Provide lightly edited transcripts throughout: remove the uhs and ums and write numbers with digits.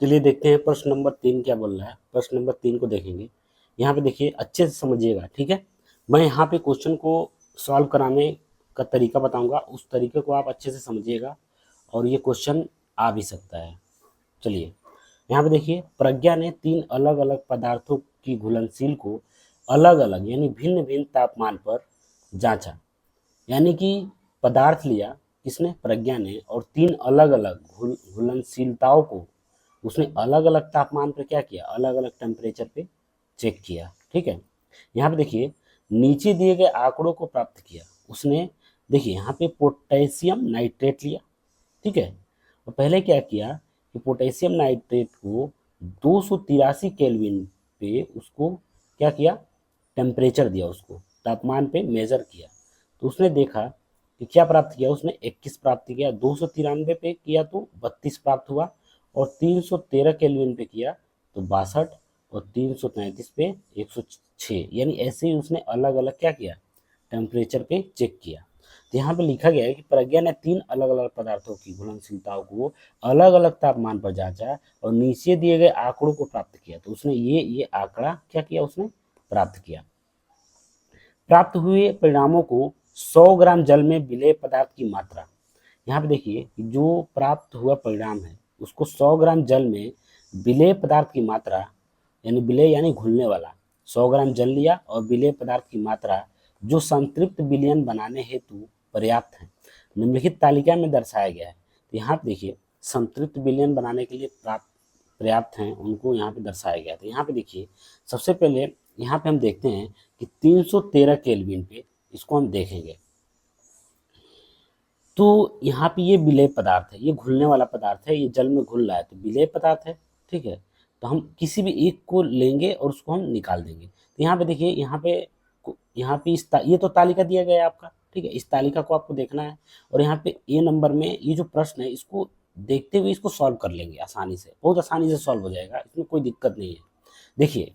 चलिए देखते हैं प्रश्न नंबर 3 क्या बोल रहा है। प्रश्न नंबर 3 को देखेंगे। यहाँ पे देखिए अच्छे से समझिएगा, ठीक है। मैं यहाँ पे क्वेश्चन को सॉल्व कराने का तरीका बताऊंगा, उस तरीके को आप अच्छे से समझिएगा और ये क्वेश्चन आ भी सकता है। चलिए यहाँ पे देखिए, प्रज्ञा ने 3 अलग अलग पदार्थों की घुलनशील को अलग अलग यानी भिन्न भिन्न तापमान पर जांचा। यानी कि पदार्थ लिया किसने, प्रज्ञा ने, और 3 अलग अलग घुलनशीलताओं को उसने अलग अलग तापमान पर क्या किया, अलग अलग टेम्परेचर पे चेक किया, ठीक है। यहाँ पे देखिए नीचे दिए गए आंकड़ों को प्राप्त किया उसने। देखिए यहाँ पे पोटेशियम नाइट्रेट लिया, ठीक है। और पहले क्या किया कि पोटेशियम नाइट्रेट को 283 केल्विन पे उसको क्या किया, टेम्परेचर दिया, उसको तापमान पे मेजर किया। तो उसने देखा कि क्या प्राप्त किया, उसने 21 प्राप्त किया। 293 पे किया तो 32 प्राप्त हुआ, और 313 केल्विन पे किया तो 62, और 333 पे 106। यानी ऐसे ही उसने अलग अलग क्या किया, टेम्परेचर पे चेक किया। तो यहाँ पे लिखा गया है कि प्रज्ञा ने 3 अलग अलग पदार्थों की घुलनशीलताओं को अलग अलग तापमान पर जांचा और नीचे दिए गए आंकड़ों को प्राप्त किया। तो उसने ये आंकड़ा क्या किया, उसने प्राप्त किया। प्राप्त हुए परिणामों को 100 ग्राम जल में विलेय पदार्थ की मात्रा, यहाँ पे देखिए जो प्राप्त हुआ परिणाम है उसको 100 ग्राम जल में विलेय पदार्थ की मात्रा, यानी विलेय यानी घुलने वाला, 100 ग्राम जल लिया और विलेय पदार्थ की मात्रा जो संतृप्त विलयन बनाने हेतु पर्याप्त है निम्नलिखित तालिका में दर्शाया गया है। तो यहाँ पे देखिए संतृप्त विलयन बनाने के लिए पर्याप्त हैं उनको यहाँ पे दर्शाया गया। तो यहाँ पे देखिए सबसे पहले यहाँ पे हम देखते हैं कि 313 केल्विन पे इसको हम देखेंगे। तो यहाँ पे ये विलेय पदार्थ है, ये घुलने वाला पदार्थ है, ये जल में घुल रहा है तो विलेय पदार्थ है, ठीक है। तो हम किसी भी एक को लेंगे और उसको हम निकाल देंगे। तो यहाँ पे देखिए यहाँ पे ये तो तालिका दिया गया है आपका, ठीक है। इस तालिका को आपको देखना है और यहाँ पे ए नंबर में ये जो प्रश्न है इसको देखते हुए इसको सॉल्व कर लेंगे आसानी से, बहुत आसानी से सॉल्व हो जाएगा, इसमें कोई दिक्कत नहीं है। देखिए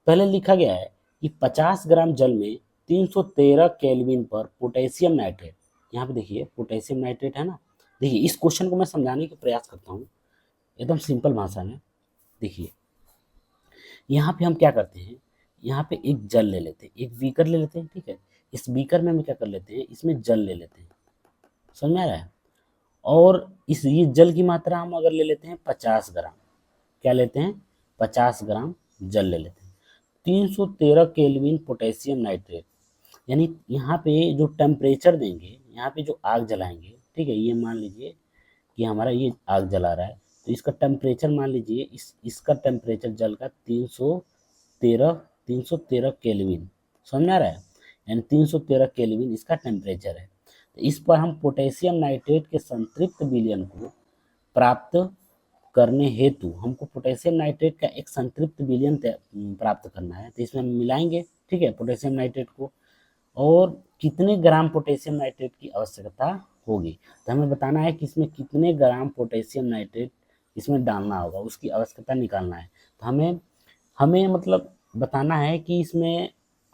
पहले लिखा गया है कि 50 ग्राम जल में 313 केल्विन पर पोटेशियम नाइट्रेट, यहाँ पे देखिए पोटेशियम नाइट्रेट है ना। देखिए इस क्वेश्चन को मैं समझाने का प्रयास करता हूँ एकदम सिंपल भाषा में। देखिए यहाँ पे हम क्या करते हैं, यहाँ पे एक जल ले लेते हैं, एक बीकर ले लेते हैं, ठीक है। इस बीकर में हम क्या कर लेते हैं, इसमें जल ले लेते हैं, समझ में आ रहा है। और इस ये जल की मात्रा हम अगर ले लेते हैं 50 ग्राम, क्या लेते हैं, 50 ग्राम जल ले लेते हैं। 313 केल्विन पोटेशियम नाइट्रेट, यानी यहाँ पे जो टेम्परेचर देंगे, यहाँ पे जो आग जलाएंगे, ठीक है। ये मान लीजिए कि हमारा ये आग जला रहा है तो इसका टेम्परेचर मान लीजिए इसका टेम्परेचर जल का 313 केल्विन, समझ में आ रहा है। यानी 313 केल्विन इसका टेम्परेचर है। तो इस पर हम पोटेशियम नाइट्रेट के संतृप्त विलयन को प्राप्त करने हेतु हमको पोटेशियम नाइट्रेट का एक संतृप्त विलयन प्राप्त करना है। तो इसमें हम मिलाएंगे, ठीक है, पोटेशियम नाइट्रेट को। और कितने ग्राम पोटेशियम नाइट्रेट की आवश्यकता होगी, तो हमें बताना है कि इसमें कितने ग्राम पोटेशियम नाइट्रेट इसमें डालना होगा, उसकी आवश्यकता निकालना है। तो हमें हमें मतलब बताना है कि इसमें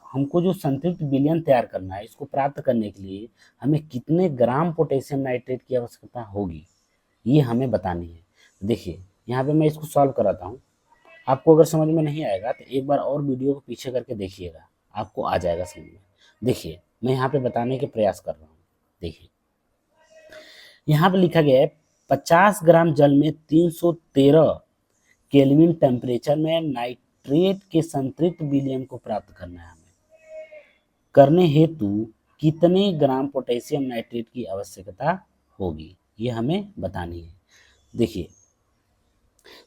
हमको जो संतृप्त विलयन तैयार करना है, इसको प्राप्त करने के लिए हमें कितने ग्राम पोटेशियम नाइट्रेट की आवश्यकता होगी, ये हमें बतानी है। देखिए यहाँ पे मैं इसको सॉल्व कराता हूँ। आपको अगर समझ में नहीं आएगा तो एक बार और वीडियो को पीछे करके देखिएगा, आपको आ जाएगा समझ में। देखिए मैं यहाँ पे बताने के प्रयास कर रहा हूँ। देखिए यहाँ पे लिखा गया है 50 ग्राम जल में 313 केल्विन टेम्परेचर में नाइट्रेट के संतृप्त विलयन को प्राप्त करना है। हमें करने हेतु कितने ग्राम पोटेशियम नाइट्रेट की आवश्यकता होगी, ये हमें बतानी है। देखिए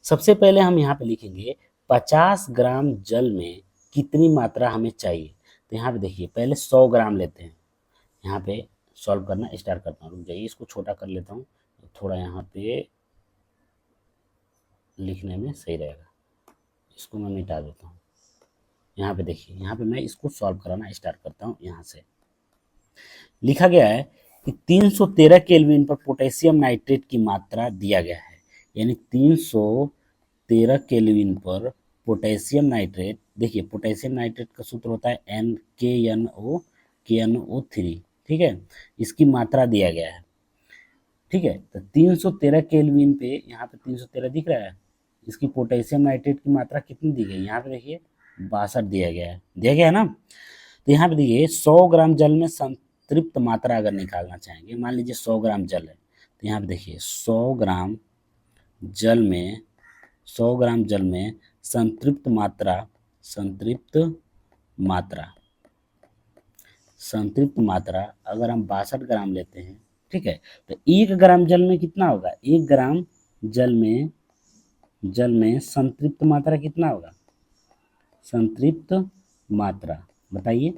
सबसे पहले हम यहाँ पे लिखेंगे 50 ग्राम जल में कितनी मात्रा हमें चाहिए। तो यहाँ पे देखिए पहले 100 ग्राम लेते हैं, यहाँ पे सॉल्व करना स्टार्ट करता हूँ। रुक जाइए इसको छोटा कर लेता हूँ, थोड़ा यहाँ पे लिखने में सही रहेगा। इसको मैं मिटा देता हूँ। यहाँ पे देखिए, यहाँ पे मैं इसको सॉल्व कराना स्टार्ट करता हूँ। यहाँ से लिखा गया है कि 313 केल्विन पर पोटेशियम नाइट्रेट की मात्रा दिया गया है। यानी 313 केल्विन पर पोटेशियम नाइट्रेट, देखिए पोटेशियम नाइट्रेट का सूत्र होता है KNO3, ठीक है। इसकी मात्रा दिया गया है, ठीक है। तो 313 केल्विन पे, यहाँ पे 313 दिख रहा है, इसकी पोटेशियम नाइट्रेट की मात्रा कितनी दी गई, यहाँ पे देखिए 62 दिया गया है ना। तो यहाँ पे देखिए 100 ग्राम जल में संतृप्त मात्रा अगर निकालना चाहेंगे, मान लीजिए 100 ग्राम जल है, तो यहाँ पे देखिए 100 ग्राम जल में 100 ग्राम जल में संतृप्त मात्रा संतृप्त मात्रा अगर हम 62 ग्राम लेते हैं, ठीक है, तो 1 ग्राम जल में कितना होगा, 1 ग्राम जल में संतृप्त मात्रा कितना होगा, संतृप्त मात्रा बताइए।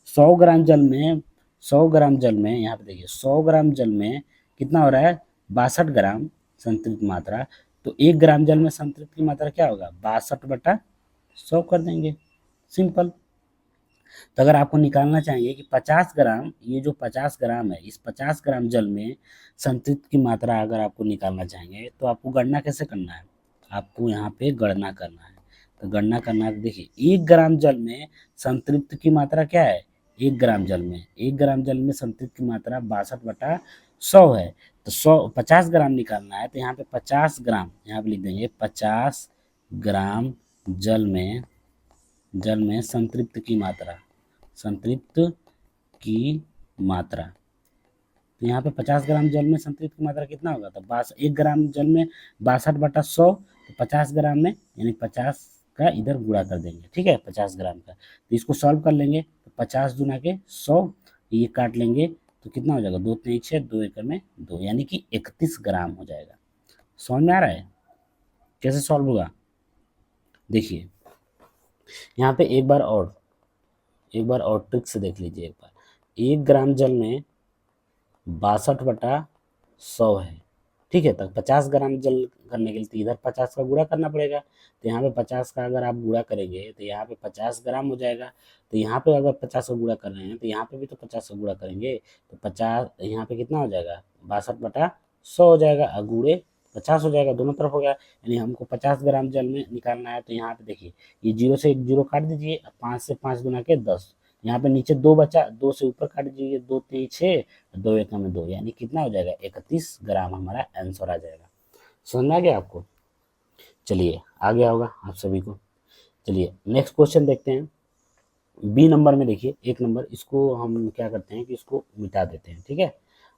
100 ग्राम जल में 100 ग्राम जल में यहाँ पे देखिए 100 ग्राम जल में कितना हो रहा है, 62 ग्राम संतृप्त मात्रा। तो 1 ग्राम जल में संतृप्त की मात्रा क्या होगा, 62/100 कर देंगे, सिंपल। तो अगर आपको निकालना चाहिए कि 50 ग्राम, ये जो 50 ग्राम है, इस 50 ग्राम जल में संतृप्त की मात्रा अगर आपको निकालना चाहेंगे, तो आपको गणना कैसे करना है, आपको यहाँ पे गणना करना है। तो गणना करना है, देखिए 1 ग्राम जल में संतृप्त की मात्रा क्या है, 1 ग्राम जल में 1 ग्राम जल में संतृप्त की मात्रा 62/100 है। तो 50 ग्राम निकालना है, तो यहाँ पे 50 ग्राम यहाँ पे लिख देंगे, 50 ग्राम जल में संतृप्त की मात्रा। तो यहाँ पे 50 ग्राम जल में संतृप्त की मात्रा कितना होगा, तो 1 ग्राम जल में 62/100, तो 50 ग्राम में यानी 50 का इधर गुणा कर देंगे, ठीक है, 50 ग्राम का। तो इसको सॉल्व कर लेंगे, तो 50 दूना के 100, ये काट लेंगे तो कितना हो जाएगा, 2 3 6, 2 एकड़ में 2, यानी कि 31 ग्राम हो जाएगा। समझ में आ रहा है कैसे सॉल्व होगा। देखिए यहाँ पे एक बार और ट्रिक से देख लीजिए एक बार। 1 ग्राम जल में 62/100 है, ठीक है, तो 50 ग्राम जल करने के लिए तो इधर 50 का गुणा करना पड़ेगा। तो यहाँ पे 50 का अगर आप गुणा करेंगे तो यहाँ पे 50 ग्राम हो जाएगा। तो यहाँ पे अगर 50 का गुणा कर रहे हैं तो यहाँ पे भी तो 50 का गुणा करेंगे, तो 50 यहाँ पे कितना हो जाएगा, 62/100 हो जाएगा, और गुणे 50 हो जाएगा, दोनों तरफ हो गया। यानी हमको 50 ग्राम जल में निकालना है। तो यहाँ पे देखिए ये 0 से 1 0 काट दीजिए, 5 से 5 गुना के 10, यहाँ पे नीचे 2 बचा, 2 से ऊपर काट दीजिए, 2 3 6, 2 एकम में 2, यानी कितना हो जाएगा, 31 ग्राम हमारा आंसर आ जाएगा। समझ में आ गया आपको। चलिए आ गया होगा आप सभी को। चलिए नेक्स्ट क्वेश्चन देखते हैं। बी नंबर में देखिए 1 नंबर, इसको हम क्या करते हैं कि इसको मिटा देते हैं, ठीक है।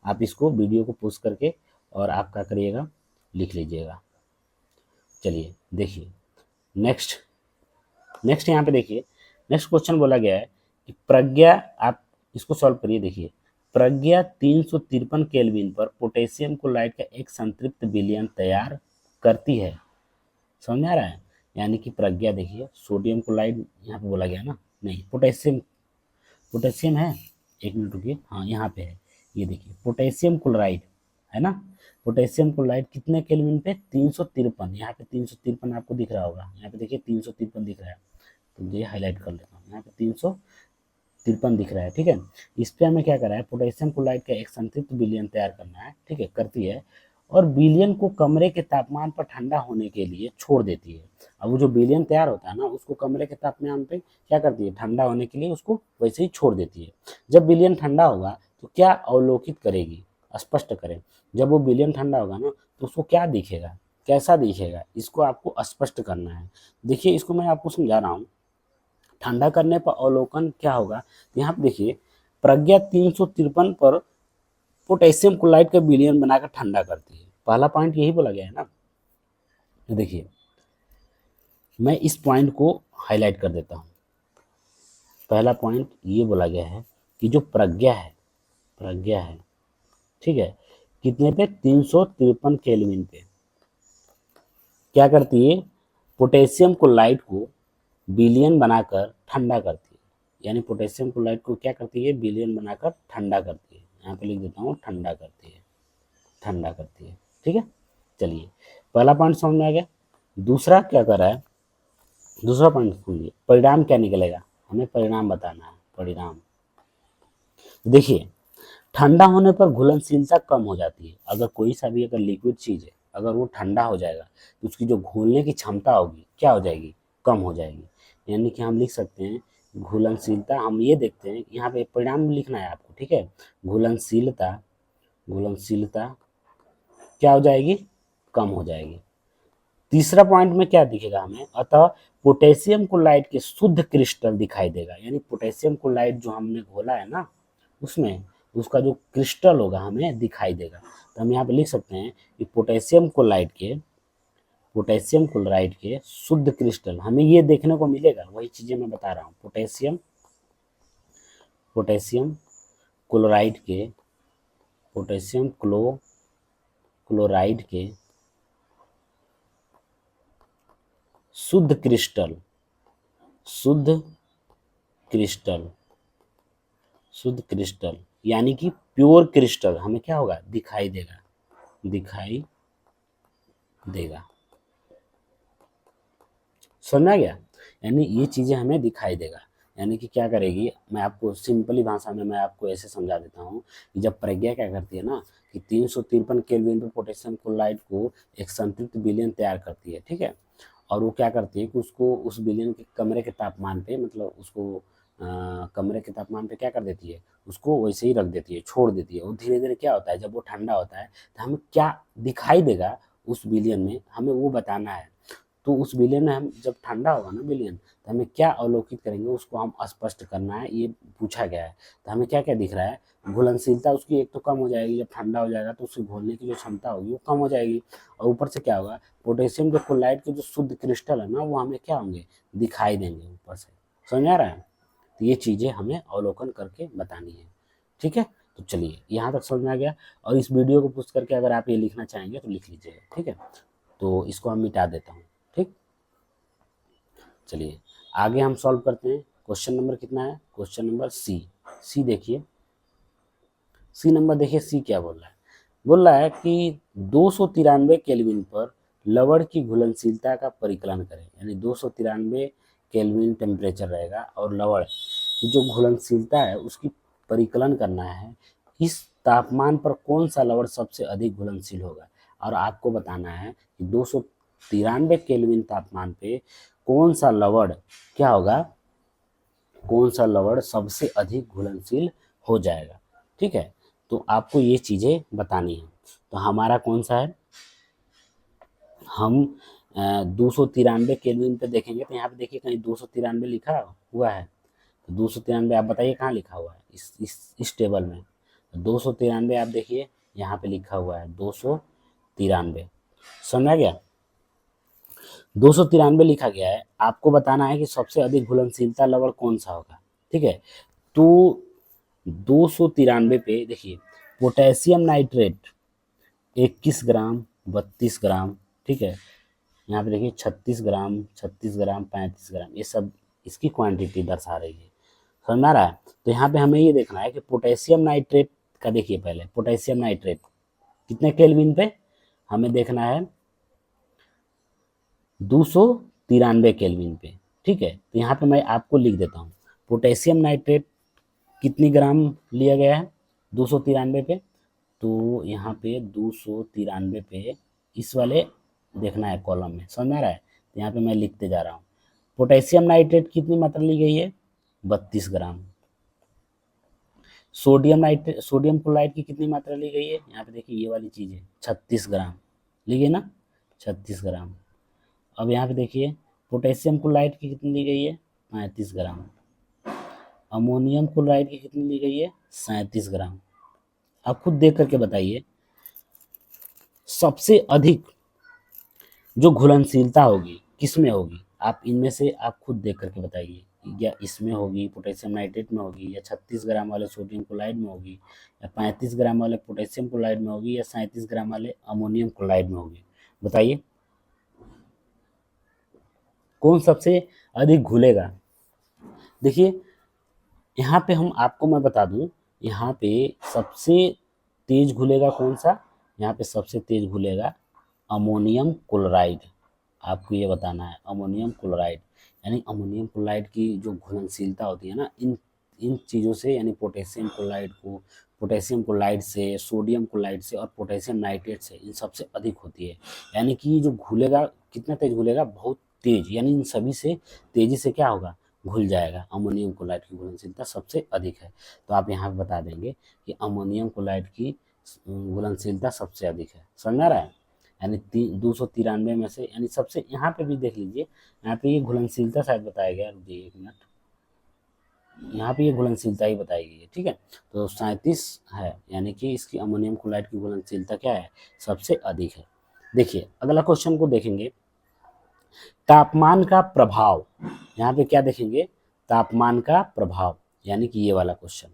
आप इसको वीडियो को पोस्ट करके और आप क्या करिएगा, लिख लीजिएगा। चलिए देखिए नेक्स्ट यहाँ पे देखिए नेक्स्ट क्वेश्चन बोला गया है कि प्रज्ञा, आप इसको सॉल्व करिए। देखिए प्रज्ञा 353 केल्विन पर पोटेशियम क्लोराइड का एक संतृप्त विलयन तैयार करती है। समझ में आ रहा है, यानी कि प्रज्ञा देखिए सोडियम क्लोराइड यहाँ पे बोला गया ना, नहीं पोटेशियम है, एक मिनट रुकिए, हाँ यहाँ पे है, ये देखिए पोटेशियम क्लोराइड है ना। पोटेशियम क्लोराइड कितने केल्विन पे, 353, यहाँ पे 353 आपको दिख रहा होगा, यहाँ पे देखिए 353 दिख रहा है, तो ये हाईलाइट कर लेता हूँ, यहाँ पे 353 दिख रहा है, ठीक है। इस पे हमें क्या करना है, पोटेशियम क्लोराइड का एक संतृप्त विलयन तैयार करना है, ठीक है, करती है, और विलयन को कमरे के तापमान पर ठंडा होने के लिए छोड़ देती है। अब वो जो विलयन तैयार होता है ना, उसको कमरे के तापमान पे क्या करती है, ठंडा होने के लिए उसको वैसे ही छोड़ देती है। जब विलयन ठंडा होगा तो क्या अवलोकित करेगी, स्पष्ट करें। जब वो विलयन ठंडा होगा ना तो उसको क्या दिखेगा, कैसा दिखेगा, इसको आपको स्पष्ट करना है। देखिए इसको मैं आपको समझा रहा हूँ। ठंडा करने पर अवलोकन क्या होगा, यहाँ पे देखिए प्रज्ञा 353 पर पोटेशियम क्लोराइड का विलयन बनाकर ठंडा करती है। पहला पॉइंट यही बोला गया है ना। तो देखिए मैं इस पॉइंट को हाईलाइट कर देता हूँ। पहला पॉइंट ये बोला गया है कि जो प्रज्ञा है, ठीक है, कितने पे, 353 केल्विन पे क्या करती है, पोटेशियम क्लोराइड को विलयन बनाकर ठंडा करती है। यानी पोटेशियम क्लोराइड को क्या करती है, विलयन बनाकर ठंडा करती है। यहाँ पे लिख देता हूँ, ठंडा करती है, ठीक है। चलिए पहला पॉइंट समझ में आ गया। दूसरा क्या कर रहा है, दूसरा पॉइंट सुनिए, परिणाम क्या निकलेगा, हमें परिणाम बताना है। परिणाम देखिए ठंडा होने पर घुलनशीलता कम हो जाती है। अगर कोई सा भी अगर लिक्विड चीज़ है, अगर वो ठंडा हो जाएगा तो उसकी जो घुलने की क्षमता होगी क्या हो जाएगी, कम हो जाएगी। यानी कि हम लिख सकते हैं घुलनशीलता, हम ये देखते हैं यहाँ पे परिणाम लिखना है आपको, ठीक है। घुलनशीलता क्या हो जाएगी, कम हो जाएगी। तीसरा पॉइंट में क्या दिखेगा हमें, अतः पोटेशियम क्लोराइड के शुद्ध क्रिस्टल दिखाई देगा, यानी पोटेशियम क्लोराइड जो हमने घोला है ना उसमें, उसका जो क्रिस्टल होगा हमें दिखाई देगा। तो हम यहाँ पे लिख सकते हैं कि पोटेशियम क्लोराइड के शुद्ध क्रिस्टल हमें ये देखने को मिलेगा, वही चीजें मैं बता रहा हूँ। पोटेशियम क्लोराइड के पोटेशियम क्लोराइड के शुद्ध क्रिस्टल शुद्ध क्रिस्टल शुद्ध क्रिस्टल यानी कि प्योर क्रिस्टल हमें क्या होगा, दिखाई देगा। समझ आ गया? यानी ये चीजें हमें दिखाई देगा, यानी कि क्या करेगी, मैं आपको सिंपली भाषा में मैं आपको ऐसे समझा देता हूँ कि जब प्रज्ञा क्या करती है ना कि 353 केल्विन पे पोटेशियम क्लोराइड को एक संतृप्त विलयन तैयार करती है, ठीक है, और वो क्या करती है कि उसको उस विलयन के कमरे के तापमान पे, मतलब उसको कमरे के तापमान पे क्या कर देती है, उसको वैसे ही रख देती है, छोड़ देती है। और धीरे धीरे क्या होता है, जब वो ठंडा होता है तो हमें क्या दिखाई देगा उस विलयन में, हमें वो बताना है। तो उस विलयन में हम जब ठंडा होगा ना विलयन, तो हमें क्या अवलोकित करेंगे उसको हम स्पष्ट करना है, ये पूछा गया है। तो हमें क्या क्या दिख रहा है, घुलनशीलता उसकी एक तो कम हो जाएगी, जब ठंडा हो जाएगा तो उसकी घोलने की जो क्षमता होगी वो कम हो जाएगी। और ऊपर से क्या होगा, पोटेशियम के क्लोराइड के जो शुद्ध क्रिस्टल है ना वो हमें क्या होंगे, दिखाई देंगे ऊपर से। समझ आ रहा है? तो ये चीज़ें हमें अवलोकन करके बतानी है, ठीक है। तो चलिए यहाँ तक समझ में आ गया, और इस वीडियो को पूछ करके अगर आप ये लिखना चाहेंगे तो लिख लीजिएगा, ठीक है। तो इसको हम मिटा देता हूँ, ठीक। चलिए आगे हम सॉल्व करते हैं। क्वेश्चन नंबर कितना है, क्वेश्चन नंबर सी देखिए, सी नंबर देखिए, सी क्या बोल रहा है कि 293 केल्विन पर लवण की घुलनशीलता का परिकलन करें, यानी 293 केल्विन टेम्परेचर रहेगा और लवण की जो घुलनशीलता है उसकी परिकलन करना है। इस तापमान पर कौन सा लवण सबसे अधिक घुलनशील होगा, और आपको बताना है कि 293 केल्विन तापमान पे कौन सा लवण क्या होगा, कौन सा लवण सबसे अधिक घुलनशील हो जाएगा, ठीक है। तो आपको ये चीज़ें बतानी है। तो हमारा कौन सा है, हम 293 केल्विन पे देखेंगे, तो यहाँ पे देखिए कहीं 293 लिखा हुआ है, तो 293 आप बताइए कहाँ लिखा हुआ है, इस टेबल में। 293 आप देखिए यहाँ पे लिखा हुआ है 293, समझ आ गया? 293 लिखा गया है, आपको बताना है कि सबसे अधिक घुलनशीलता लवण कौन सा होगा, ठीक है। तो 293 पे देखिए पोटेशियम नाइट्रेट 21 ग्राम, 32 ग्राम, ठीक है, यहाँ पे देखिए 36 ग्राम, 36 ग्राम, 35 ग्राम, ये सब इसकी क्वांटिटी दर्शा रही है। समझ में आ रहा है? तो यहाँ पे हमें ये देखना है कि पोटेशियम नाइट्रेट का, देखिए पहले पोटेशियम नाइट्रेट कितने केल्विन पे हमें देखना है, 293 केल्विन पे, ठीक है। तो यहाँ पे मैं आपको लिख देता हूँ पोटेशियम नाइट्रेट कितनी ग्राम लिया गया है 293 पे, तो यहाँ पे 293 पे इस वाले देखना है कॉलम में, समझ में आ रहा है? तो यहाँ पे मैं लिखते जा रहा हूँ, पोटेशियम नाइट्रेट कितनी मात्रा ली गई है, 32 ग्राम। सोडियम क्लोराइड की कितनी मात्रा ली गई है, यहाँ पे देखिए ये वाली चीज़ है 36 ग्राम ली गई ना, 36 ग्राम। अब यहाँ पे देखिए पोटेशियम क्लोराइड की कितनी ली गई है, 35 ग्राम। अमोनियम क्लोराइड की कितनी ली गई है, 37 ग्राम। आप खुद देख करके बताइए सबसे अधिक जो घुलनशीलता होगी किसमें होगी, आप इनमें से आप खुद देख करके बताइए, या इसमें होगी पोटेशियम नाइट्रेट में होगी, या 36 ग्राम वाले सोडियम क्लोराइड में होगी, या 35 ग्राम वाले पोटेशियम क्लोराइड में होगी, या 37 ग्राम वाले अमोनियम क्लोराइड में होगी, बताइए कौन सबसे अधिक घुलेगा। देखिए यहाँ पे हम आपको मैं बता दूं, यहाँ पे सबसे तेज घुलेगा कौन सा, यहाँ पे सबसे तेज घुलेगा अमोनियम क्लोराइड। आपको ये बताना है अमोनियम क्लोराइड, यानी अमोनियम क्लोराइड की जो घुलनशीलता होती है ना इन इन चीज़ों से, यानी पोटेशियम क्लोराइड से, सोडियम क्लोराइड से और पोटेशियम नाइट्रेट से, इन सबसे अधिक होती है। यानी कि जो घुलेगा कितना तेज घुलेगा, बहुत तेज, यानी इन सभी से तेजी से क्या होगा, घुल जाएगा। अमोनियम क्लोराइड की घुलनशीलता सबसे अधिक है, तो आप यहाँ पे बता देंगे कि अमोनियम क्लोराइड की घुलनशीलता सबसे अधिक है। समझ आ रहा है? यानी 293 में से, यानी सबसे यहाँ पे भी देख लीजिए, यहाँ पे ये घुलनशीलता शायद बताया गया, रुकिए एक मिनट, यहाँ पे ये घुलनशीलता ही बताई गई है, ठीक है। तो 37 है, यानी कि इसकी अमोनियम क्लोराइड की घुलनशीलता क्या है, सबसे अधिक है। देखिए अगला क्वेश्चन को देखेंगे, तापमान का प्रभाव, यहाँ पे क्या देखेंगे, तापमान का प्रभाव, यानी कि ये वाला क्वेश्चन,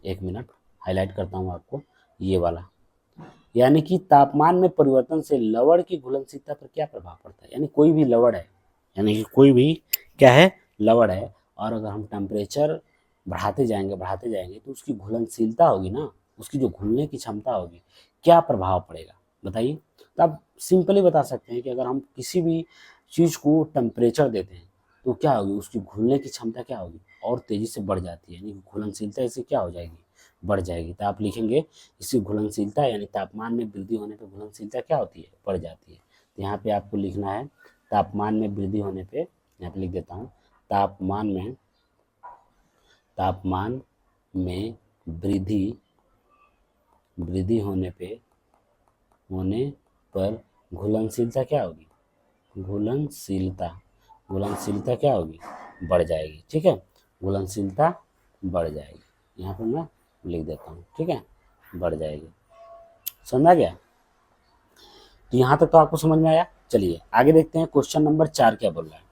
एक मिनट हाईलाइट करता हूँ आपको, ये वाला, यानी कि तापमान में परिवर्तन से लवण की घुलनशीलता पर क्या प्रभाव पड़ता है। यानी कोई भी लवण है, यानी कि कोई भी क्या है, लवण है, और अगर हम टेम्परेचर बढ़ाते जाएंगे तो उसकी घुलनशीलता होगी ना, उसकी जो घुलने की क्षमता होगी, क्या प्रभाव पड़ेगा बताइए। तो आप सिंपली बता सकते हैं कि अगर हम किसी भी चीज़ को टेम्परेचर देते हैं तो क्या होगी, उसकी घुलने की क्षमता क्या होगी, और तेज़ी से बढ़ जाती है, यानी घुलनशीलता इससे क्या हो जाएगी, बढ़ जाएगी। तो आप लिखेंगे इसकी घुलनशीलता, यानी तापमान में वृद्धि होने पर घुलनशीलता क्या होती है, बढ़ जाती है। तो यहाँ पे आपको लिखना है तापमान में वृद्धि होने पे, यहाँ पे लिख देता हूँ, तापमान में वृद्धि वृद्धि होने पर घुलनशीलता क्या होगी, घुलनशीलता क्या होगी, बढ़ जाएगी, ठीक है, घुलनशीलता बढ़ जाएगी, यहाँ पर मैं लिख देता हूँ, ठीक है, बढ़ जाएगी। समझ में आ गया। तो यहाँ तक तो आपको समझ में आया। चलिए आगे देखते हैं क्वेश्चन नंबर 4 क्या बोल रहा है।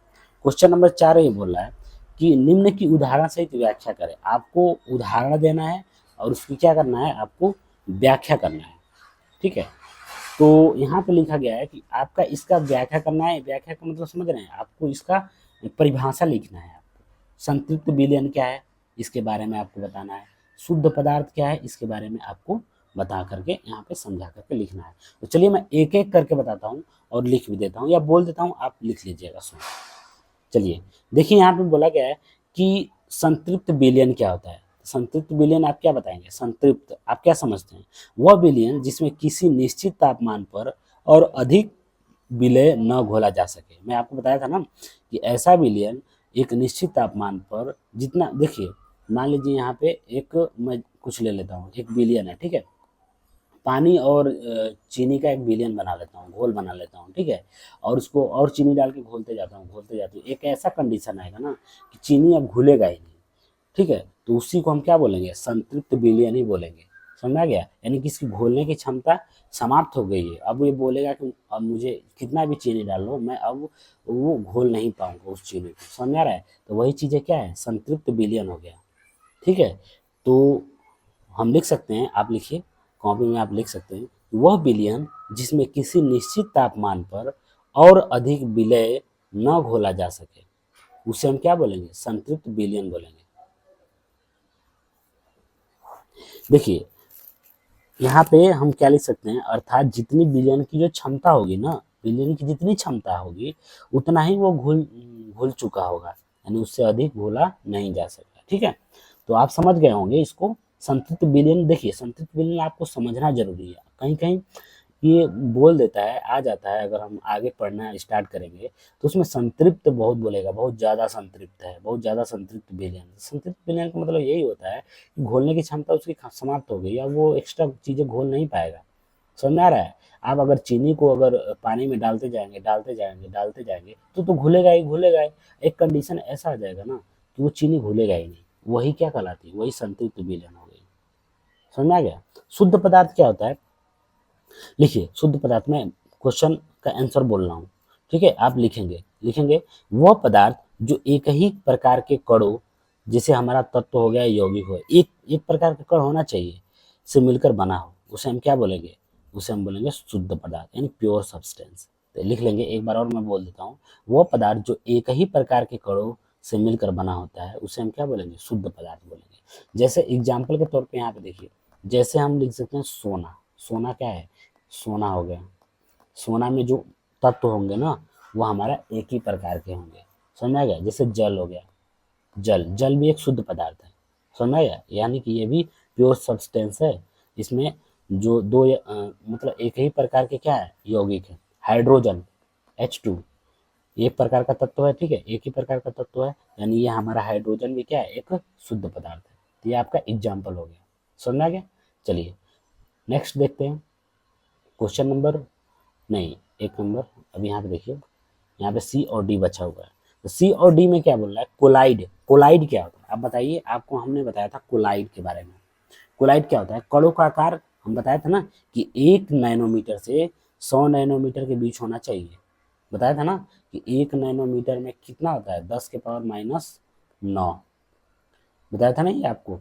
क्वेश्चन नंबर 4 ये बोल रहा है कि निम्न की उदाहरण सहित व्याख्या करें। आपको उदाहरण देना है और उसकी क्या करना है, आपको व्याख्या करना है, ठीक है। तो यहाँ पे लिखा गया है कि आपका इसका व्याख्या करना है, व्याख्या का मतलब समझ रहे हैं, आपको इसका परिभाषा लिखना है। आपको संतृप्त विलयन क्या है इसके बारे में आपको बताना है, शुद्ध पदार्थ क्या है इसके बारे में आपको बता करके यहाँ पे समझा करके लिखना है। तो चलिए मैं एक एक करके बताता हूँ और लिख भी देता हूँ या बोल देता हूँ, आप लिख लीजिएगा। सुन, चलिए देखिए यहाँ पे बोला गया है कि संतृप्त विलयन क्या होता है। संतृप्त विलयन आप क्या बताएंगे, संतृप्त आप क्या समझते हैं, वह विलयन जिसमें किसी निश्चित तापमान पर और अधिक विलय न घोला जा सके। मैं आपको बताया था ना कि ऐसा विलयन एक निश्चित तापमान पर जितना, देखिए मान लीजिए यहाँ पे एक, मैं कुछ ले लेता हूँ, एक विलयन है, ठीक है, पानी और चीनी का एक विलयन बना लेता हूँ, घोल बना लेता हूँ, ठीक है, और उसको और चीनी डाल के घोलते जाता हूँ, एक ऐसा कंडीशन आएगा ना कि चीनी अब घुलेगा ही नहीं, ठीक है, तो उसी को हम क्या बोलेंगे, संतृप्त विलयन ही बोलेंगे। समझ में आ गया, यानी कि इसकी घोलने की क्षमता समाप्त हो गई है। अब ये बोलेगा कि अब मुझे कितना भी चीनी डाल लो, मैं अब वो घोल नहीं पाऊंगा उस चीनी को। समझ में आ रहा है, तो वही चीज़ें क्या है, संतृप्त विलयन हो गया, ठीक है। तो हम लिख सकते हैं, आप लिखिए कॉपी में, आप लिख सकते हैं वह विलयन जिसमें किसी निश्चित तापमान पर और अधिक विलय न घोला जा सके, उसे हम क्या बोलेंगे, संतृप्त विलयन बोलेंगे। देखिए यहाँ पे हम क्या लिख सकते हैं, अर्थात जितनी विलयन की जो क्षमता होगी ना, विलयन की जितनी क्षमता होगी उतना ही वो घुल घुल चुका होगा, यानी उससे अधिक घोला नहीं जा सकता, ठीक है। तो आप समझ गए होंगे इसको, संतृप्त विलयन। देखिए संतृप्त विलयन आपको समझना जरूरी है, कहीं कहीं ये बोल देता है, आ जाता है, अगर हम आगे पढ़ना स्टार्ट करेंगे तो उसमें संतृप्त बहुत बोलेगा, बहुत ज़्यादा संतृप्त है, बहुत ज़्यादा संतृप्त विलयन। संतृप्त विलयन का मतलब यही होता है कि घोलने की क्षमता उसकी समाप्त हो गई, या वो एक्स्ट्रा चीज़ें घोल नहीं पाएगा। समझ में आ रहा है। आप अगर चीनी को अगर पानी में डालते जाएंगे तो घुलेगा ही घुलेगा ही। एक कंडीशन ऐसा आ जाएगा ना कि वो चीनी घुलेगा ही नहीं, वही क्या कहलाती है, वही संतृप्त विलयन हो गई। समझ में आ गया। शुद्ध पदार्थ क्या होता है, लिखिए शुद्ध पदार्थ में क्वेश्चन का आंसर बोल रहा हूँ, ठीक है, आप लिखेंगे वह पदार्थ जो एक ही प्रकार के कणों, जैसे हमारा तत्व हो गया यौगिक हो, एक एक प्रकार का कण होना चाहिए, से मिलकर बना हो, उसे हम क्या बोलेंगे, उसे हम बोलेंगे शुद्ध पदार्थ, यानी प्योर सब्सटेंस। तो लिख लेंगे, एक बार और मैं बोल देता हूँ, वह पदार्थ जो एक ही प्रकार के कणों से मिलकर बना होता है उसे हम क्या बोलेंगे, शुद्ध पदार्थ बोलेंगे। जैसे एग्जाम्पल के तौर पे यहाँ पे देखिए, जैसे हम लिख सकते हैं सोना। सोना क्या है, सोना हो गया, सोना में जो तत्व होंगे ना वो हमारा एक ही प्रकार के होंगे। समझ में आ गया। जैसे जल हो गया, जल भी एक शुद्ध पदार्थ है। समझ में आ गया, यानी कि ये भी प्योर सब्सटेंस है। इसमें जो मतलब एक ही प्रकार के क्या है, यौगिक है। हाइड्रोजन H2 एक प्रकार का तत्व है, ठीक है, एक ही प्रकार का तत्व है, यानी ये हमारा हाइड्रोजन भी क्या है, एक शुद्ध पदार्थ है। तो ये आपका एग्जाम्पल हो गया। समझ में आ गया। चलिए नेक्स्ट देखते हैं, क्वेश्चन नंबर नहीं, एक नंबर। अब यहाँ पे देखिए, यहाँ पे सी और डी बचा हुआ है। तो सी और डी में क्या बोल रहा है? कोलाइड। कोलाइड क्या होता है आप बताइए? आपको हमने बताया था कोलाइड के बारे में। कोलाइड क्या होता है? कणों का आकार हम बताया था ना कि 1 नैनोमीटर से 100 नैनोमीटर के बीच होना चाहिए। बताया था ना कि 1 नैनोमीटर में कितना होता है? 10⁻⁹ बताया था ना ये आपको।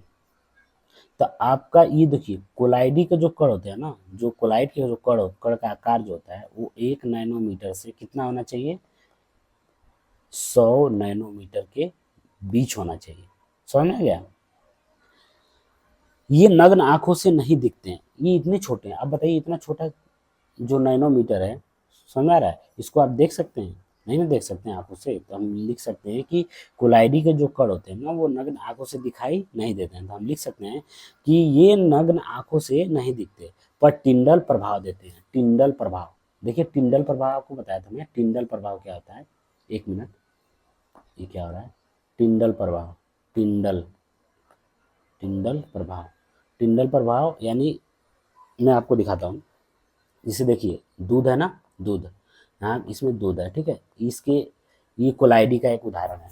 तो आपका ये देखिए, कोलाइडी के जो कण होते हैं ना, जो कोलाइड के जो कण का आकार जो होता है वो 1 नैनोमीटर से कितना होना चाहिए? 100 नैनोमीटर के बीच होना चाहिए। समझ में आ गया? ये नग्न आंखों से नहीं दिखते हैं, ये इतने छोटे हैं। अब बताइए, इतना छोटा जो नैनोमीटर है, समझ आ रहा है? इसको आप देख सकते हैं? नहीं ना देख सकते हैं आंखों से। तो हम लिख सकते हैं कि कोलाइडी के जो कण होते हैं ना, वो नग्न आंखों से दिखाई नहीं देते हैं। तो हम लिख सकते हैं कि ये नग्न आंखों से नहीं दिखते, पर टिंडल प्रभाव देते हैं। टिंडल प्रभाव, देखिए टिंडल प्रभाव आपको बताया था मैं। टिंडल प्रभाव क्या होता है? एक मिनट, ये क्या हो रहा है? टिंडल प्रभाव, टिंडल, टिंडल प्रभाव। टिंडल प्रभाव यानी, मैं आपको दिखाता हूँ। जैसे देखिए, दूध है ना, दूध, यहाँ इसमें दूध है, ठीक है। इसके, ये कोलाइडी का एक उदाहरण है,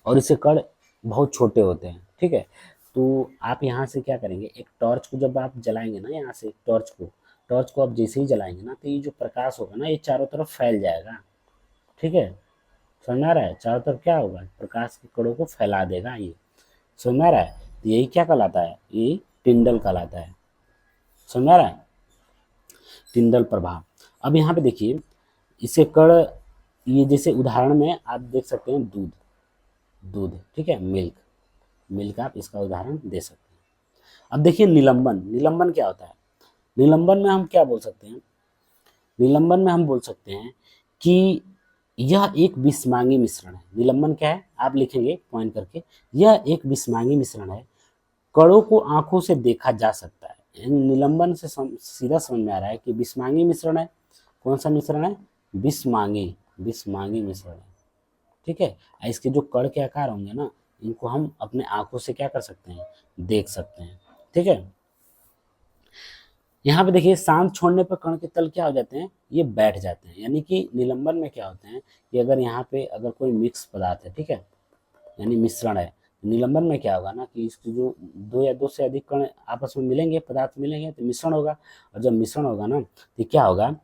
और इसके कण बहुत छोटे होते हैं, ठीक है। तो आप यहाँ से क्या करेंगे? एक टॉर्च को जब आप जलाएंगे ना, यहाँ से टॉर्च को आप जैसे ही जलाएंगे ना, तो ये जो प्रकाश होगा ना, ये चारों तरफ फैल जाएगा, ठीक है। समझ में आ रहा है? चारों तरफ क्या होगा? प्रकाश के कणों को फैला देगा ये। समझ में आ रहा है? तो यही क्या कहलाता है? ये टिंडल कहलाता है। समझ में आ रहा है? टिंडल प्रभाव। अब यहाँ पे देखिए, इसे कण, ये जैसे उदाहरण में आप देख सकते हैं, दूध, दूध, ठीक है, मिल्क, मिल्क आप इसका उदाहरण दे सकते हैं। अब देखिए निलंबन। निलंबन क्या होता है? निलंबन में हम क्या बोल सकते हैं? निलंबन में हम बोल सकते हैं कि यह एक विषमांगी मिश्रण है। निलंबन क्या है? आप लिखेंगे पॉइंट करके, यह एक विषमांगी मिश्रण है, कणों को आंखों से देखा जा सकता है। यानी निलंबन से सीधा समझ में आ रहा है कि विषमांगी मिश्रण है। कौन सा मिश्रण है? विषमांगी, विषमांगी मिश्रण है, ठीक है। इसके जो कण के आकार होंगे ना, इनको हम अपने आंखों से क्या कर सकते हैं? देख सकते हैं, ठीक है। यहाँ पे देखिए, शांत छोड़ने पर कण के तल क्या हो जाते हैं? ये बैठ जाते हैं। यानी कि निलंबन में क्या होते हैं कि अगर यहाँ पे अगर कोई मिक्स पदार्थ है, ठीक है, यानी मिश्रण है, निलंबन में क्या होगा ना कि इसके जो दो या दो से अधिक कण आपस में मिलेंगे, पदार्थ मिलेंगे, तो मिश्रण होगा। और जब मिश्रण होगा ना, तो क्या होगा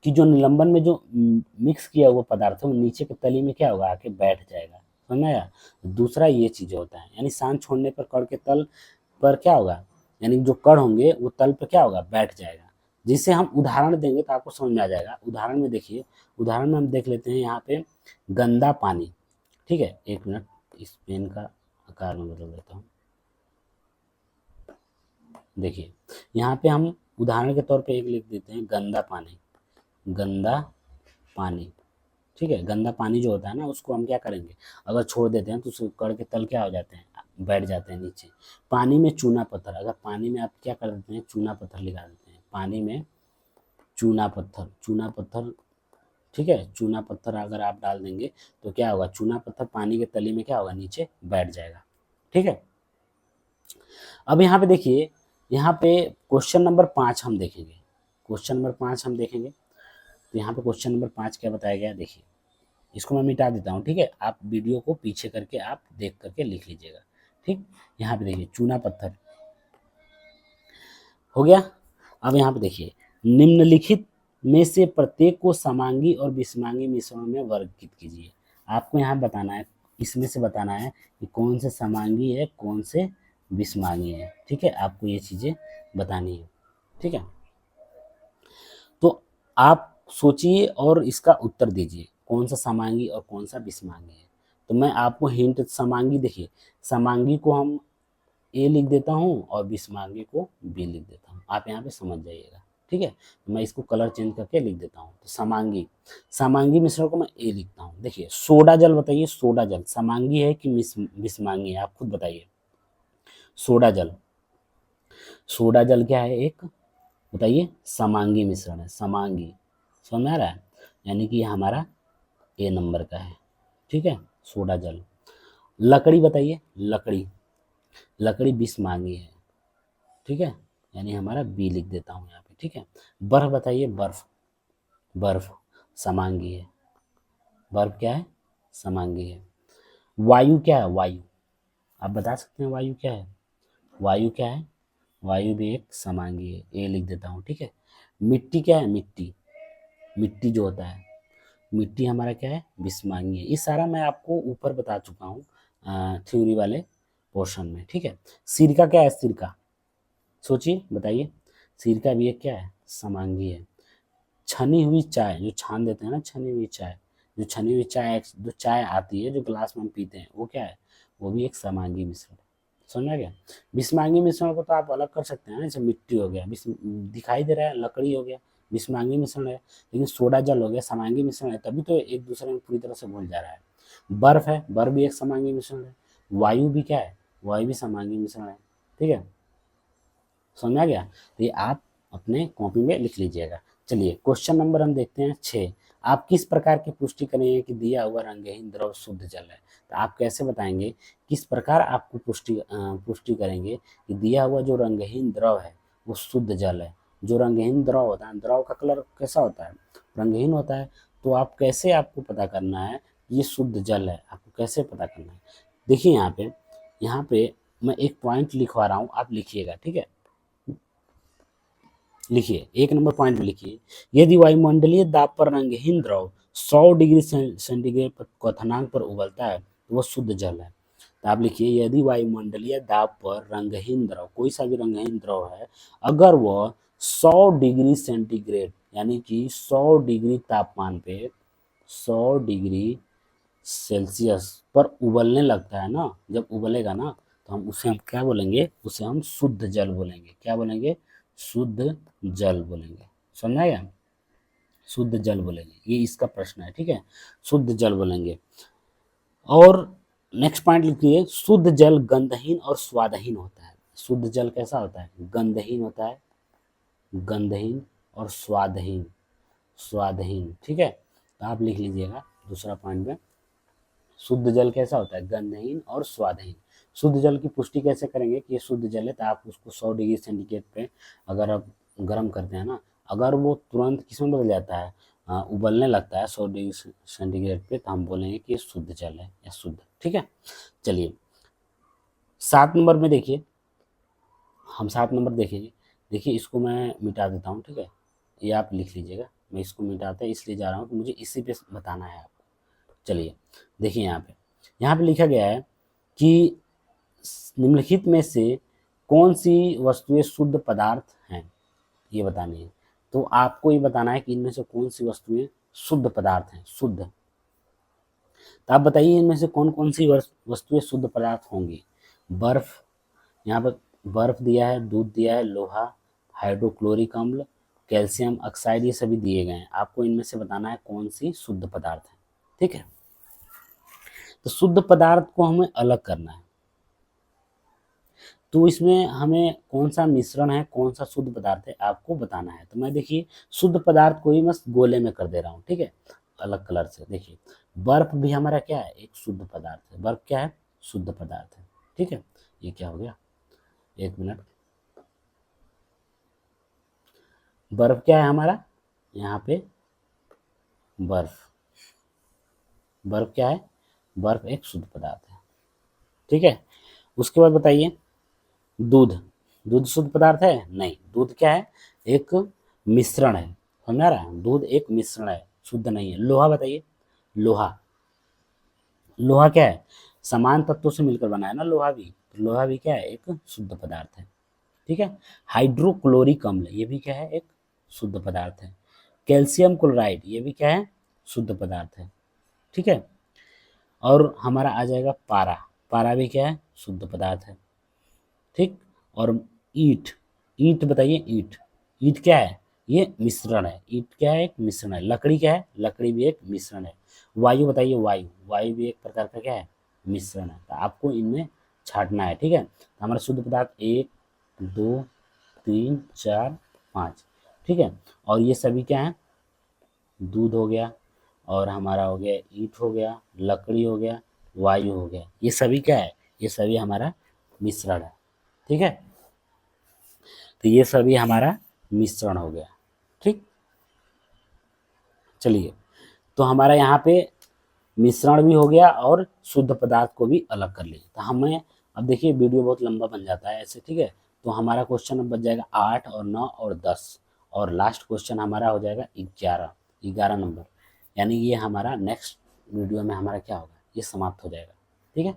कि जो निलंबन में जो मिक्स किया हुआ पदार्थ है, वो नीचे के तली में क्या होगा? आके बैठ जाएगा। समझ में आया? दूसरा ये चीज होता है, यानी शांत छोड़ने पर कण के तल पर क्या होगा? यानी जो कण होंगे वो तल पर क्या होगा? बैठ जाएगा। जिससे हम उदाहरण देंगे तो आपको समझ में आ जाएगा। उदाहरण में देखिए, उदाहरण में हम देख लेते हैं यहाँ पे गंदा पानी, ठीक है। एक मिनट, इस पेन का आकार में बदल देता हूँ। देखिए, यहाँ पे हम उदाहरण के तौर पे एक लिख देते हैं, गंदा पानी, गंदा पानी, ठीक है। गंदा पानी जो होता है ना, उसको हम क्या करेंगे? अगर छोड़ देते हैं तो उसके कण के तल क्या हो जाते हैं? बैठ जाते हैं नीचे। पानी में चूना पत्थर, अगर पानी में आप क्या कर देते हैं? चूना पत्थर लगा देते हैं। पानी में चूना पत्थर, चूना पत्थर, ठीक है, चूना पत्थर अगर आप डाल देंगे तो क्या होगा? चूना पत्थर पानी के तली में क्या होगा? नीचे बैठ जाएगा, ठीक है। अब यहाँ पे देखिए, यहाँ पे क्वेश्चन नंबर 5 हम देखेंगे। क्वेश्चन नंबर 5 हम देखेंगे। तो यहाँ पे क्वेश्चन नंबर 5 क्या बताया गया? देखिए, इसको मैं मिटा देता हूँ, ठीक है। आप वीडियो को पीछे करके आप देख करके लिख लीजिएगा, ठीक। यहाँ पे देखिए, चूना पत्थर हो गया। अब यहाँ पे देखिए, निम्नलिखित में से प्रत्येक को समांगी और विषमांगी मिश्रणों में वर्गीकृत कीजिए। आपको यहाँ बताना है, इसमें से बताना है कि कौन से समांगी है, कौन से विषमांगी है, ठीक है। आपको ये चीज़ें बतानी है, ठीक है। तो आप सोचिए और इसका उत्तर दीजिए, कौन सा समांगी और कौन सा विषमांगी है। तो मैं आपको हिंट, समांगी देखिए, समांगी को हम ए लिख देता हूँ और विषमांगी को बी लिख देता हूँ। आप यहाँ पे समझ जाइएगा, ठीक है। तो मैं इसको कलर चेंज करके लिख देता हूँ। तो समांगी, समांगी मिश्रण को मैं ए लिखता हूँ। देखिए, सोडा जल, बताइए सोडा जल समांगी है कि विषमांगी है? आप खुद बताइए। सोडा जल, सोडा जल क्या है? एक, बताइए, समांगी मिश्रण है, समांगी। समझ में आ रहा है? यानी कि हमारा ए नंबर का है, ठीक है, सोडा जल। लकड़ी, बताइए लकड़ी, लकड़ी विषमांगी है, ठीक है, यानी हमारा बी लिख देता हूँ यहाँ पे, ठीक है। बर्फ बताइए, बर्फ, बर्फ समांगी है, बर्फ क्या है, समांगी है। वायु क्या है, वायु, आप बता सकते हैं वायु क्या है, वायु क्या है, वायु भी एक समांगी है, ए लिख देता हूँ, ठीक है। मिट्टी क्या है, मिट्टी, मिट्टी जो होता है, मिट्टी हमारा क्या है, विषमांगी है। ये सारा मैं आपको ऊपर बता चुका हूँ थ्योरी वाले पोर्शन में, ठीक है। सिरका क्या है, सिरका, सोचिए बताइए, सिरका भी एक क्या है, समांगी है। छनी हुई चाय, जो छान देते हैं ना, छनी हुई चाय, जो छनी हुई चाय, जो चाय आती है जो ग्लास में हम पीते हैं, वो क्या है, वो भी एक समांगी मिश्रण है। समझ में आ गया। विषमांगी मिश्रण को तो आप अलग कर सकते हैं ना, जैसे मिट्टी हो गया, दिखाई दे रहा है, लकड़ी हो गया, विषमांगी मिश्रण है। लेकिन सोडा जल हो गया, समांगी मिश्रण है, तभी तो एक दूसरे में पूरी तरह से घुल जा रहा है। बर्फ है, बर्फ भी एक समांगी मिश्रण है। वायु भी क्या है, वायु भी समांगी मिश्रण है, ठीक है। समझ में आ गया। तो ये आप अपने कॉपी में लिख लीजिएगा। चलिए क्वेश्चन नंबर हम देखते हैं 6। आप किस प्रकार की पुष्टि करेंगे कि दिया हुआ रंगहीन द्रव शुद्ध जल है। तो आप कैसे बताएंगे, किस प्रकार आपको पुष्टि करेंगे कि दिया हुआ जो रंगहीन द्रव है वो शुद्ध जल है। जो रंगहीन द्रव होता है, द्रव का कलर कैसा होता है, रंगहीन होता है। तो आप कैसे, आपको पता करना है कि ये शुद्ध जल है, आपको कैसे पता करना है। देखिए यहाँ पे मैं एक पॉइंट लिखवा रहा हूँ, आप लिखिएगा, ठीक है। लिखिए, 1 नंबर पॉइंट में लिखिए, यदि वायुमंडलीय दाब पर रंगहीन द्रव 100 डिग्री सेंटीग्रेड पर क्वथनांक पर उबलता है तो वह शुद्ध जल है। तो आप लिखिए, यदि वायुमंडलीय दाब पर रंगहीन द्रव, कोई सा भी रंगहीन द्रव है, अगर वह 100 डिग्री सेंटीग्रेड यानी कि 100 डिग्री तापमान पे, 100 डिग्री सेल्सियस पर उबलने लगता है ना, जब उबलेगा ना, तो हम क्या बोलेंगे, उसे हम शुद्ध जल बोलेंगे। क्या बोलेंगे, शुद्ध जल बोलेंगे। समझ में आया, शुद्ध जल बोलेंगे, ये इसका प्रश्न है, ठीक है। शुद्ध जल बोलेंगे। और नेक्स्ट पॉइंट लिखिए, शुद्ध जल गंधहीन और स्वादहीन होता है। शुद्ध जल कैसा होता है, गंधहीन होता है, गंधहीन और स्वादहीन, स्वादहीन, ठीक है। तो आप लिख लीजिएगा दूसरा पॉइंट में, शुद्ध जल कैसा होता है, गंधहीन और स्वादहीन। शुद्ध जल की पुष्टि कैसे करेंगे कि ये शुद्ध जल है, तो आप उसको 100 डिग्री सेंटीग्रेड पे अगर आप गर्म करते हैं ना, अगर वो तुरंत किसमें बदल जाता है, उबलने लगता है 100 डिग्री सेंटीग्रेड पे, तो हम बोलेंगे कि ये शुद्ध जल है या शुद्ध, ठीक है। चलिए 7 नंबर में देखिए, हम 7 नंबर देखेंगे। देखिए इसको मैं मिटा देता हूँ, ठीक है, ये आप लिख लीजिएगा। मैं इसको मिटाता इसलिए जा रहा हूँ कि मुझे इसी पे बताना है आपको। चलिए देखिए यहाँ पे लिखा गया है कि निम्नलिखित में से कौन सी वस्तुएं शुद्ध पदार्थ हैं, ये बतानी है। तो आपको ये बताना है कि इनमें से कौन सी वस्तुएं शुद्ध पदार्थ हैं, शुद्ध। तो आप बताइए इनमें से कौन कौन सी वस्तुएं शुद्ध पदार्थ होंगी। बर्फ, यहाँ पर बर्फ दिया है, दूध दिया है, लोहा, हाइड्रोक्लोरिक अम्ल, कैल्शियम ऑक्साइड, ये सभी दिए गए हैं। आपको इनमें से बताना है कौन सी शुद्ध पदार्थ है, ठीक है। तो शुद्ध पदार्थ को हमें अलग करना है, तो इसमें हमें कौन सा मिश्रण है, कौन सा शुद्ध पदार्थ है, आपको बताना है। तो मैं देखिए शुद्ध पदार्थ को ही मैं गोले में कर दे रहा हूँ, ठीक है, अलग कलर से। देखिए बर्फ भी हमारा क्या है, एक शुद्ध पदार्थ है। बर्फ क्या है, शुद्ध पदार्थ है, ठीक है। ये क्या हो गया, 1 मिनट। बर्फ क्या है हमारा, यहाँ पे बर्फ, बर्फ क्या है, बर्फ एक शुद्ध पदार्थ है, ठीक है। उसके बाद बताइए दूध, दूध शुद्ध पदार्थ है, नहीं, दूध क्या है, एक मिश्रण है। समझ आ रहा है, दूध एक मिश्रण है, शुद्ध नहीं है। लोहा बताइए, लोहा, लोहा क्या है, समान तत्वों से मिलकर बना है ना लोहा भी, तो लोहा भी क्या है, एक शुद्ध पदार्थ है, ठीक है। हाइड्रोक्लोरिक अम्ल, ये भी क्या है, एक शुद्ध पदार्थ है। कैल्शियम क्लोराइड, ये भी क्या है, शुद्ध पदार्थ है, ठीक है। और हमारा आ जाएगा पारा, पारा भी क्या है, शुद्ध पदार्थ है, ठीक। और ईंट, ईंट बताइए, ईंट, ईंट क्या है, ये मिश्रण है। ईंट क्या है, एक मिश्रण है। लकड़ी क्या है, लकड़ी भी एक मिश्रण है। वायु बताइए, वायु, वायु भी एक प्रकार का क्या है, मिश्रण है। तो आपको इनमें छांटना है, ठीक है। तो हमारा शुद्ध पदार्थ 1 2 3 4 5, ठीक है। और ये सभी क्या है, दूध हो गया, और हमारा हो गया ईंट हो गया, लकड़ी हो गया, वायु हो गया, ये सभी क्या है, ये सभी हमारा मिश्रण है, ठीक है। तो ये सभी हमारा मिश्रण हो गया। ठीक, चलिए, तो हमारा यहाँ पे मिश्रण भी हो गया और शुद्ध पदार्थ को भी अलग कर लिया। तो हमें अब देखिए वीडियो बहुत लंबा बन जाता है ऐसे, ठीक है। तो हमारा क्वेश्चन अब बच जाएगा 8 और 9 और 10, और लास्ट क्वेश्चन हमारा हो जाएगा 11 नंबर। यानी ये हमारा नेक्स्ट वीडियो में हमारा क्या होगा, ये समाप्त हो जाएगा। ठीक है,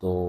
तो